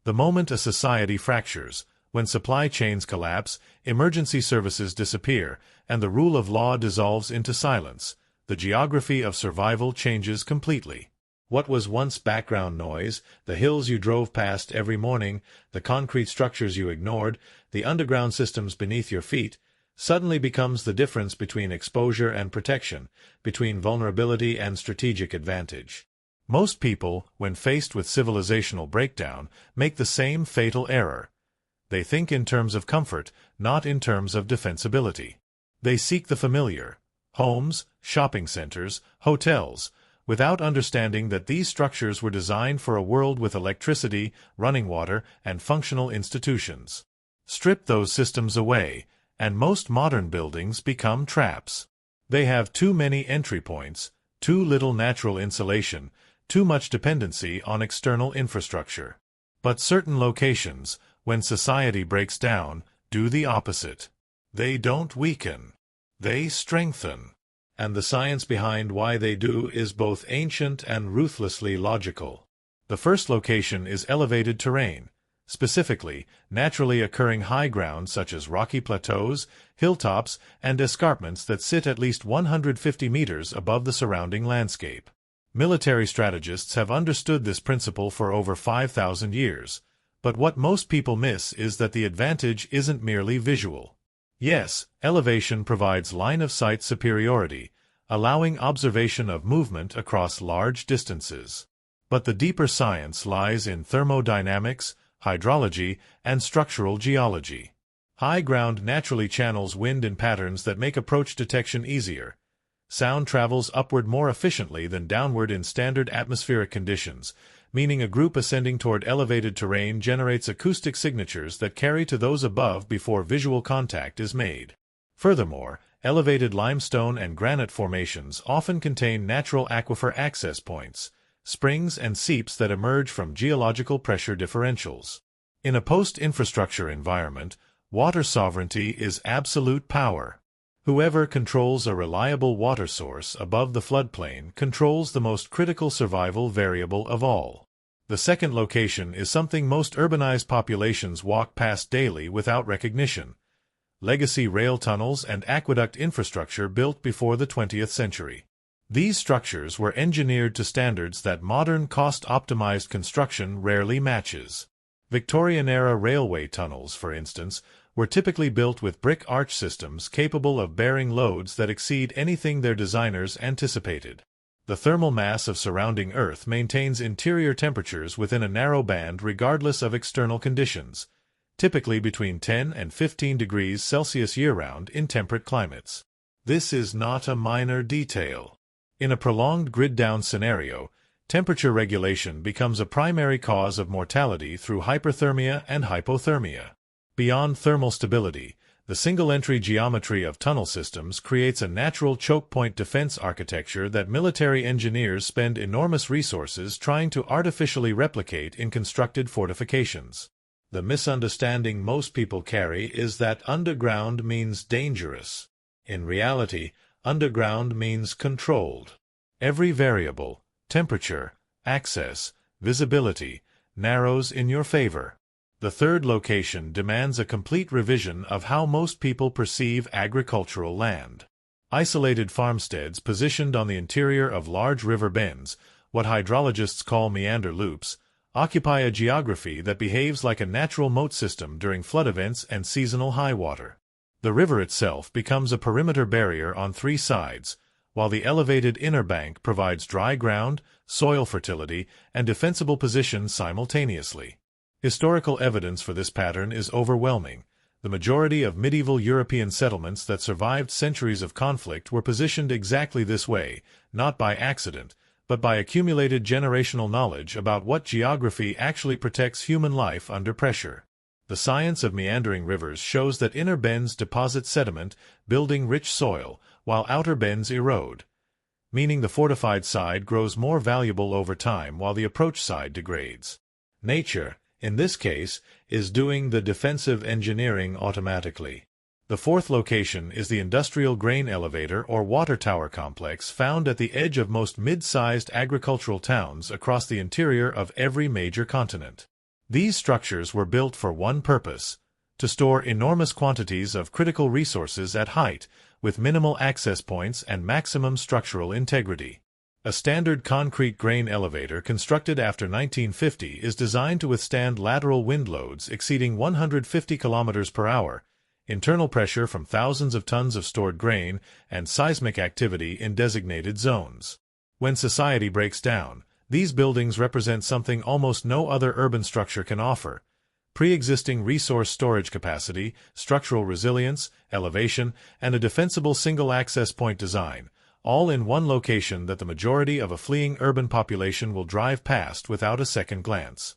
The moment a society fractures, when supply chains collapse, emergency services disappear, and the rule of law dissolves into silence, the geography of survival changes completely. What was once background noise, the hills you drove past every morning, the concrete structures you ignored, the underground systems beneath your feet, suddenly becomes the difference between exposure and protection, between vulnerability and strategic advantage. Most people, when faced with civilizational breakdown, make the same fatal error. They think in terms of comfort, not in terms of defensibility. They seek the familiar, homes, shopping centers, hotels, without understanding that these structures were designed for a world with electricity, running water, and functional institutions. Strip those systems away, and most modern buildings become traps. They have too many entry points, too little natural insulation, too much dependency on external infrastructure. But certain locations, when society breaks down, do the opposite. They don't weaken. They strengthen. And the science behind why they do is both ancient and ruthlessly logical. The first location is elevated terrain, specifically, naturally occurring high ground such as rocky plateaus, hilltops, and escarpments that sit at least 150 meters above the surrounding landscape. Military strategists have understood this principle for over 5,000 years, but what most people miss is that the advantage isn't merely visual. Yes, elevation provides line-of-sight superiority, allowing observation of movement across large distances. But the deeper science lies in thermodynamics, hydrology, and structural geology. High ground naturally channels wind in patterns that make approach detection easier. Sound travels upward more efficiently than downward in standard atmospheric conditions, meaning a group ascending toward elevated terrain generates acoustic signatures that carry to those above before visual contact is made. Furthermore, elevated limestone and granite formations often contain natural aquifer access points, springs and seeps that emerge from geological pressure differentials. In a post-infrastructure environment, water sovereignty is absolute power. Whoever controls a reliable water source above the floodplain controls the most critical survival variable of all. The second location is something most urbanized populations walk past daily without recognition: legacy rail tunnels and aqueduct infrastructure built before the 20th century. These structures were engineered to standards that modern cost-optimized construction rarely matches. Victorian-era railway tunnels, for instance, were typically built with brick arch systems capable of bearing loads that exceed anything their designers anticipated. The thermal mass of surrounding Earth maintains interior temperatures within a narrow band regardless of external conditions, typically between 10 and 15 degrees Celsius year-round in temperate climates. This is not a minor detail. In a prolonged grid-down scenario, temperature regulation becomes a primary cause of mortality through hyperthermia and hypothermia. Beyond thermal stability, the single-entry geometry of tunnel systems creates a natural choke-point defense architecture that military engineers spend enormous resources trying to artificially replicate in constructed fortifications. The misunderstanding most people carry is that underground means dangerous. In reality, underground means controlled. Every variable, temperature, access, visibility, narrows in your favor. The third location demands a complete revision of how most people perceive agricultural land. Isolated farmsteads positioned on the interior of large river bends, what hydrologists call meander loops, occupy a geography that behaves like a natural moat system during flood events and seasonal high water. The river itself becomes a perimeter barrier on three sides, while the elevated inner bank provides dry ground, soil fertility, and defensible positions simultaneously. Historical evidence for this pattern is overwhelming. The majority of medieval European settlements that survived centuries of conflict were positioned exactly this way, not by accident, but by accumulated generational knowledge about what geography actually protects human life under pressure. The science of meandering rivers shows that inner bends deposit sediment, building rich soil, while outer bends erode, meaning the fortified side grows more valuable over time while the approach side degrades. Nature, in this case, is doing the defensive engineering automatically. The fourth location is the industrial grain elevator or water tower complex found at the edge of most mid-sized agricultural towns across the interior of every major continent. These structures were built for one purpose: to store enormous quantities of critical resources at height, with minimal access points and maximum structural integrity. A standard concrete grain elevator constructed after 1950 is designed to withstand lateral wind loads exceeding 150 km per hour, internal pressure from thousands of tons of stored grain, and seismic activity in designated zones. When society breaks down, these buildings represent something almost no other urban structure can offer: pre-existing resource storage capacity, structural resilience, elevation, and a defensible single-access point design, all in one location that the majority of a fleeing urban population will drive past without a second glance.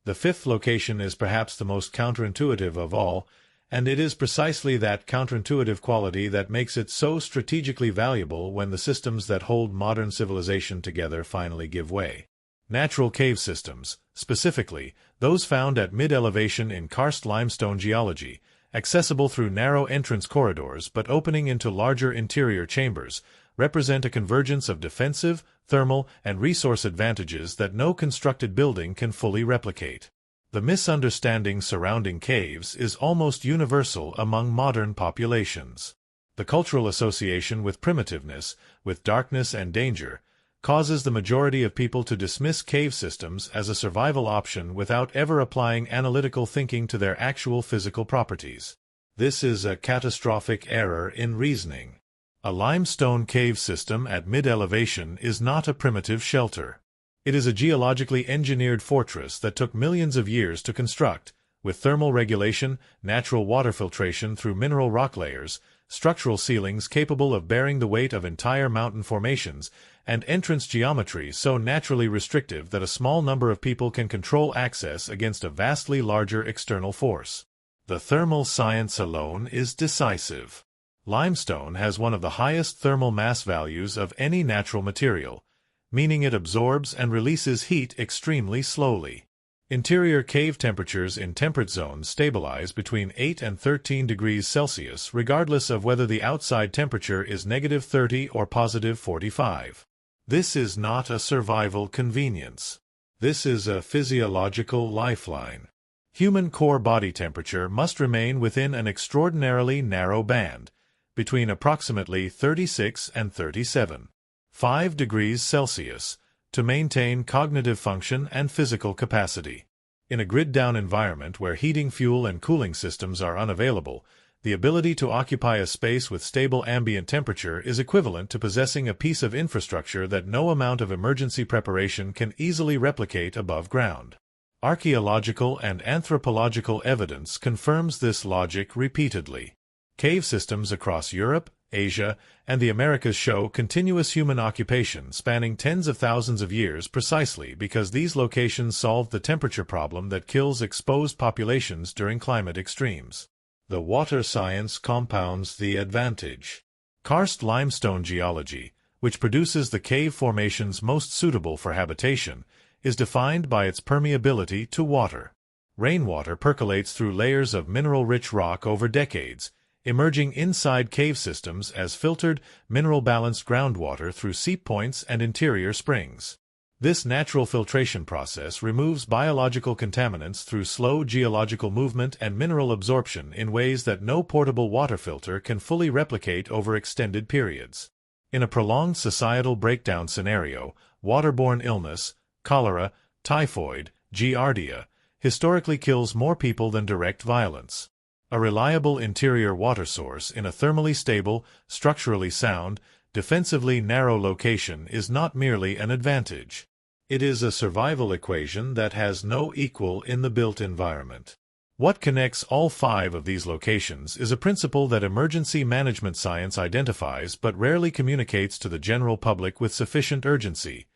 The fifth location is perhaps the most counterintuitive of all, and it is precisely that counterintuitive quality that makes it so strategically valuable when the systems that hold modern civilization together finally give way. Natural cave systems, specifically those found at mid-elevation in karst limestone geology, accessible through narrow entrance corridors but opening into larger interior chambers, represent a convergence of defensive, thermal, and resource advantages that no constructed building can fully replicate. The misunderstanding surrounding caves is almost universal among modern populations. The cultural association with primitiveness, with darkness and danger, causes the majority of people to dismiss cave systems as a survival option without ever applying analytical thinking to their actual physical properties. This is a catastrophic error in reasoning. A limestone cave system at mid-elevation is not a primitive shelter. It is a geologically engineered fortress that took millions of years to construct, with thermal regulation, natural water filtration through mineral rock layers, structural ceilings capable of bearing the weight of entire mountain formations, and entrance geometry so naturally restrictive that a small number of people can control access against a vastly larger external force. The thermal science alone is decisive. Limestone has one of the highest thermal mass values of any natural material, meaning it absorbs and releases heat extremely slowly. Interior cave temperatures in temperate zones stabilize between 8 and 13 degrees Celsius regardless of whether the outside temperature is -30 or +45. This is not a survival convenience. This is a physiological lifeline. Human core body temperature must remain within an extraordinarily narrow band, between approximately 36 and 37.5 degrees Celsius, to maintain cognitive function and physical capacity. In a grid-down environment where heating, fuel, and cooling systems are unavailable, the ability to occupy a space with stable ambient temperature is equivalent to possessing a piece of infrastructure that no amount of emergency preparation can easily replicate above ground. Archaeological and anthropological evidence confirms this logic repeatedly. Cave systems across Europe, Asia, and the Americas show continuous human occupation spanning tens of thousands of years precisely because these locations solved the temperature problem that kills exposed populations during climate extremes. The water science compounds the advantage. Karst limestone geology, which produces the cave formations most suitable for habitation, is defined by its permeability to water. Rainwater percolates through layers of mineral-rich rock over decades, emerging inside cave systems as filtered, mineral-balanced groundwater through seep points and interior springs. This natural filtration process removes biological contaminants through slow geological movement and mineral absorption in ways that no portable water filter can fully replicate over extended periods. In a prolonged societal breakdown scenario, waterborne illness, cholera, typhoid, giardia, historically kills more people than direct violence. A reliable interior water source in a thermally stable, structurally sound, defensively narrow location is not merely an advantage. It is a survival equation that has no equal in the built environment. What connects all 5 of these locations is a principle that emergency management science identifies but rarely communicates to the general public with sufficient urgency: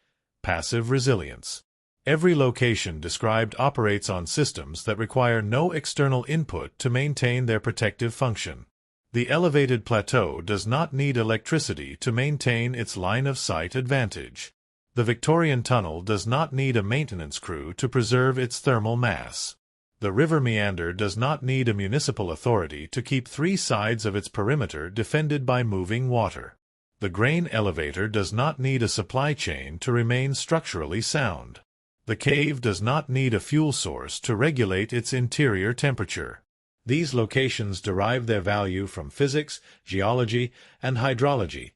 passive resilience. Every location described operates on systems that require no external input to maintain their protective function. The elevated plateau does not need electricity to maintain its line-of-sight advantage. The Victorian tunnel does not need a maintenance crew to preserve its thermal mass. The river meander does not need a municipal authority to keep 3 sides of its perimeter defended by moving water. The grain elevator does not need a supply chain to remain structurally sound. The cave does not need a fuel source to regulate its interior temperature. These locations derive their value from physics, geology, and hydrology,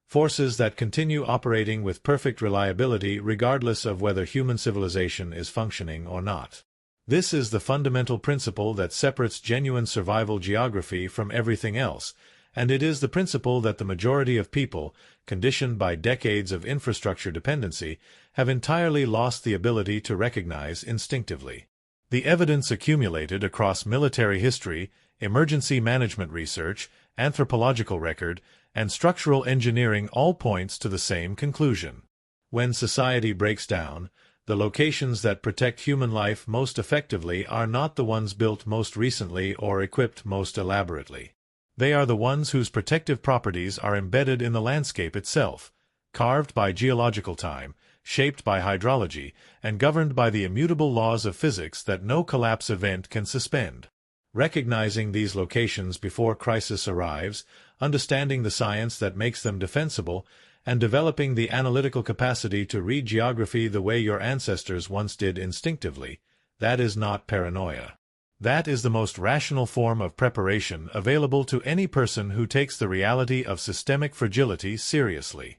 forces that continue operating with perfect reliability regardless of whether human civilization is functioning or not. This is the fundamental principle that separates genuine survival geography from everything else, and it is the principle that the majority of people, conditioned by decades of infrastructure dependency, have entirely lost the ability to recognize instinctively. The evidence accumulated across military history, emergency management research, anthropological record, and structural engineering all points to the same conclusion. When society breaks down, the locations that protect human life most effectively are not the ones built most recently or equipped most elaborately. They are the ones whose protective properties are embedded in the landscape itself, carved by geological time, shaped by hydrology, and governed by the immutable laws of physics that no collapse event can suspend. Recognizing these locations before crisis arrives, understanding the science that makes them defensible, and developing the analytical capacity to read geography the way your ancestors once did instinctively, that is not paranoia. That is the most rational form of preparation available to any person who takes the reality of systemic fragility seriously.